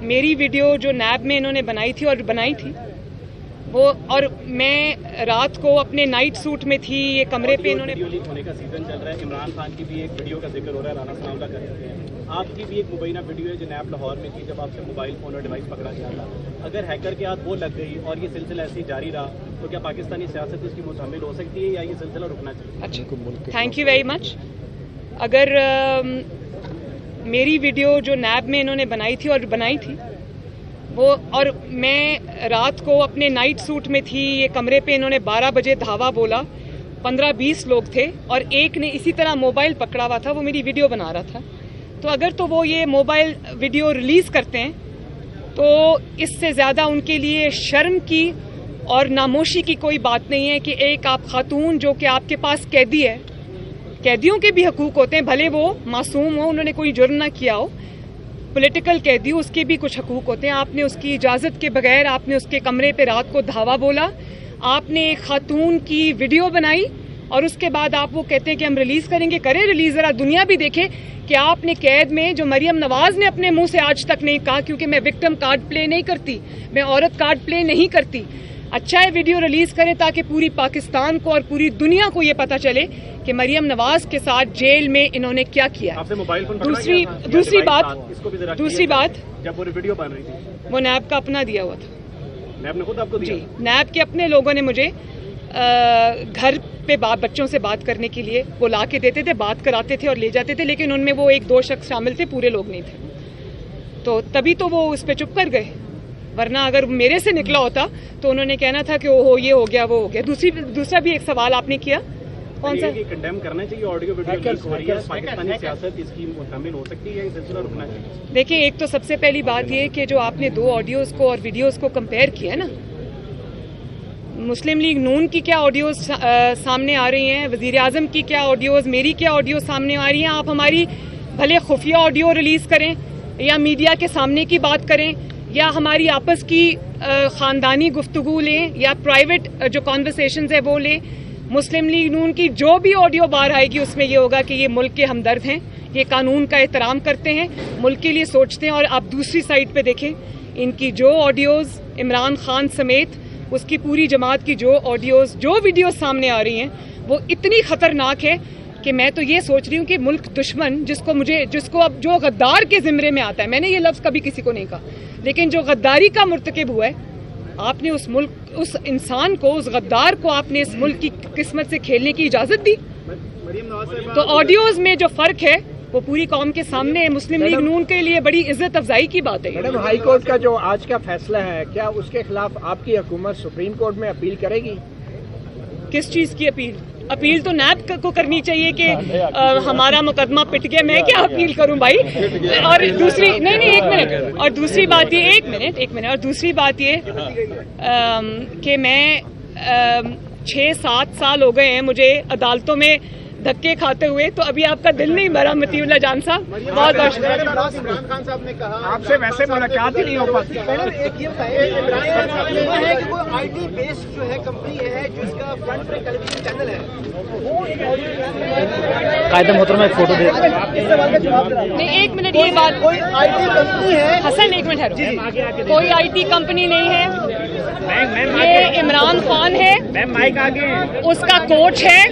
میری ویڈیو جو نیب میں انہوں نے بنائی تھی وہ اور میں رات کو اپنے نائٹ سوٹ میں تھی. یہ کمرے پہ انہوں نے لیک ہونے کا سیزن چل رہا ہے. عمران خان کی بھی ایک ویڈیو کا ذکر ہو رہا ہے, رانا ثناء اللہ کر رہے ہیں. آپ کی بھی ایک مبینہ ویڈیو ہے جو نیب لاہور میں تھی جب آپ سے موبائل فون اور ڈیوائس پکڑا گیا تھا. اگر ہیکر کے ہاتھ وہ لگ گئی اور یہ سلسلہ ایسے ہی جاری رہا تو کیا پاکستانی سیاست اس کی متحمل ہو سکتی ہے یا یہ سلسلہ رکنا چاہیے؟ اچھا, تھینک یو ویری مچ. اگر میری ویڈیو جو نیب میں انہوں نے بنائی تھی وہ اور میں رات کو اپنے نائٹ سوٹ میں تھی. یہ کمرے پہ انہوں نے 12 بجے دھاوا بولا, 15-20 لوگ تھے اور ایک نے اسی طرح موبائل پکڑا ہوا تھا, وہ میری ویڈیو بنا رہا تھا. تو اگر تو وہ یہ موبائل ویڈیو ریلیز کرتے ہیں تو اس سے زیادہ ان کے لیے شرم کی اور ناموشی کی کوئی بات نہیں ہے کہ ایک آپ خاتون جو کہ آپ کے پاس قیدی ہے, قیدیوں کے بھی حقوق ہوتے ہیں, بھلے وہ معصوم ہو, انہوں نے کوئی جرم نہ کیا ہو, پولیٹیکل قیدی, اس کے بھی کچھ حقوق ہوتے ہیں. آپ نے اس کی اجازت کے بغیر آپ نے اس کے کمرے پہ رات کو دھاوا بولا, آپ نے ایک خاتون کی ویڈیو بنائی اور اس کے بعد آپ وہ کہتے ہیں کہ ہم ریلیز کریں گے. کریں ریلیز, ذرا دنیا بھی دیکھے کہ آپ نے قید میں جو مریم نواز نے اپنے منہ سے آج تک نہیں کہا, کیونکہ میں وکٹم کارڈ پلے نہیں کرتی, میں عورت کارڈ پلے نہیں کرتی. اچھا ہے ویڈیو ریلیز کریں تاکہ پوری پاکستان کو اور پوری دنیا کو یہ پتہ چلے کہ مریم نواز کے ساتھ جیل میں انہوں نے کیا کیا. دوسری بات جب وہ ویڈیو بن رہی تھی وہ نیب کا اپنا دیا ہوا تھا. نیب نے خود آپ کو دیا؟ جی, نیب کے اپنے لوگوں نے مجھے گھر پہ بچوں سے بات کرنے کے لیے وہ لا کے دیتے تھے, بات کراتے تھے اور لے جاتے تھے, لیکن ان میں وہ 1-2 شخص شامل تھے, پورے لوگ نہیں تھے. تو تبھی تو وہ اس پہ چپ کر گئے, ورنہ اگر میرے سے نکلا ہوتا تو انہوں نے کہنا تھا کہ اوہو یہ ہو گیا وہ ہو گیا. دوسرا بھی ایک سوال آپ نے کیا, کون سا؟ کنڈیم کرنا چاہیے آڈیو ویڈیو لیک ہو رہی ہے, پاکستانی سیاست اس کی متحمل ہو سکتی ہے یا یہ سلسلہ رکنا چاہیے؟ دیکھیں, ایک تو سب سے پہلی بات یہ کہ جو آپ نے 2 آڈیوز کو اور ویڈیوز کو کمپیئر کیا ہے نا, مسلم لیگ نون کی کیا آڈیوز سامنے آ رہی ہیں, وزیر اعظم کی کیا آڈیوز, میری کیا آڈیوز سامنے آ رہی ہیں. آپ ہماری بھلے خفیہ آڈیو ریلیز کریں یا میڈیا کے سامنے کی بات کریں یا ہماری آپس کی خاندانی گفتگو لیں یا پرائیویٹ جو کانورسیشنز ہے وہ لیں, مسلم لیگ نون کی جو بھی آڈیو باہر آئے گی اس میں یہ ہوگا کہ یہ ملک کے ہمدرد ہیں, یہ قانون کا احترام کرتے ہیں, ملک کے لیے سوچتے ہیں. اور آپ دوسری سائڈ پہ دیکھیں, ان کی جو آڈیوز عمران خان سمیت اس کی پوری جماعت کی جو آڈیوز جو ویڈیوز سامنے آ رہی ہیں وہ اتنی خطرناک ہے کہ میں تو یہ سوچ رہی ہوں کہ ملک دشمن جس کو اب جو غدار کے زمرے میں آتا ہے, میں نے یہ لفظ کبھی کسی کو نہیں کہا, لیکن جو غداری کا مرتکب ہوا ہے, آپ نے اس انسان کو, اس غدار کو آپ نے اس ملک کی قسمت سے کھیلنے کی اجازت دی. تو آڈیوز میں جو فرق ہے وہ پوری قوم کے سامنے ہے. مسلم لیگ نون کے لیے بڑی عزت افزائی کی بات ہے. میڈم, ہائی کورٹ کا جو آج کا فیصلہ ہے, کیا اس کے خلاف آپ کی حکومت سپریم کورٹ میں اپیل کرے گی؟ کس چیز کی اپیل؟ اپیل تو نیب کو کرنی چاہیے کہ ہمارا مقدمہ پٹ گیا, میں کیا اپیل کروں بھائی. اور دوسری ایک منٹ, اور دوسری بات یہ ایک منٹ اور دوسری بات یہ کہ میں 6-7 سال ہو گئے ہیں مجھے عدالتوں میں دھکے کھاتے ہوئے, تو ابھی آپ کا دل نہیں بھرا متی اللہ جان صاحب؟ بہت بہت شکریہ. عمران خان صاحب نے کہا آپ سے ویسے ملاقات ہی نہیں ہو پاتی. آئی ٹی بیسڈ جو ہے کمپنی ہے جس کا فرنٹ پہ ٹیلیویژن چینل ہے, قائد محترمہ ایک فوٹو دے. نہیں, 1 منٹ, یہ بات کوئی آئی ٹی کمپنی ہے حسن, 1 منٹ ہے, کوئی آئی ٹی کمپنی نہیں ہے. یہ عمران خان ہے, اس کا کوچ ہے,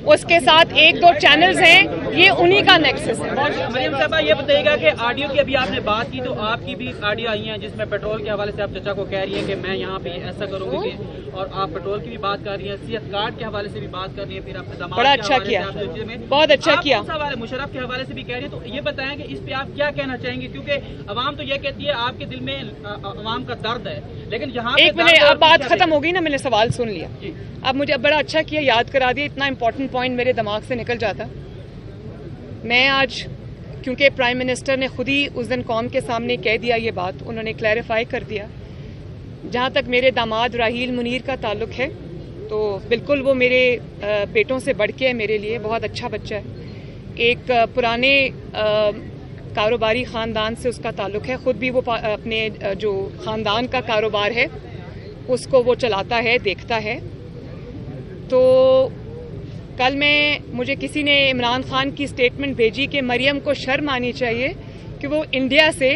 اس کے ساتھ 1-2 چینلز ہیں, یہ انہی کا نیکسس ہے. مریم صاحبہ, یہ بتائیے گا کہ آڈیو کی ابھی آپ نے بات کی تو آپ کی بھی آڈیو آئی ہیں جس میں پیٹرول کے حوالے سے آپ چچا کو کہہ رہی ہیں کہ میں یہاں پہ ایسا کروں گی, اور آپ پیٹرول کی بھی بات کر رہی ہیں, صحت کارڈ کے حوالے سے بھی بات کر رہی ہیں, پھر اپنے دماغ بڑا اچھا کیا, بہت اچھا کیا. مشرف کے حوالے سے بھی کہہ رہی ہیں, تو یہ بتائیں کہ اس پہ آپ کیا کہنا چاہیں گے, کیونکہ عوام تو یہ کہتی ہے آپ کے دل میں عوام کا درد ہے, لیکن یہاں 1 منٹ, اب بات ختم ہو گئی نا, میں نے سوال سن لیا. اب مجھے بڑا اچھا کیا, یاد کرا دیا, اتنا امپورٹنٹ پوائنٹ میرے دماغ سے نکل جاتا. میں آج کیونکہ پرائم منسٹر نے خود ہی اس دن قوم کے سامنے کہہ دیا یہ بات, انہوں نے کلیریفائی کر دیا. جہاں تک میرے داماد راحیل منیر کا تعلق ہے تو بالکل وہ میرے بیٹوں سے بڑھ کے ہے, میرے لیے بہت اچھا بچہ ہے. ایک پرانے کاروباری خاندان سے اس کا تعلق ہے, خود بھی وہ اپنے جو خاندان کا کاروبار ہے اس کو وہ چلاتا ہے, دیکھتا ہے. تو کل مجھے کسی نے عمران خان کی سٹیٹمنٹ بھیجی کہ مریم کو شرم آنی چاہیے کہ وہ انڈیا سے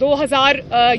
2000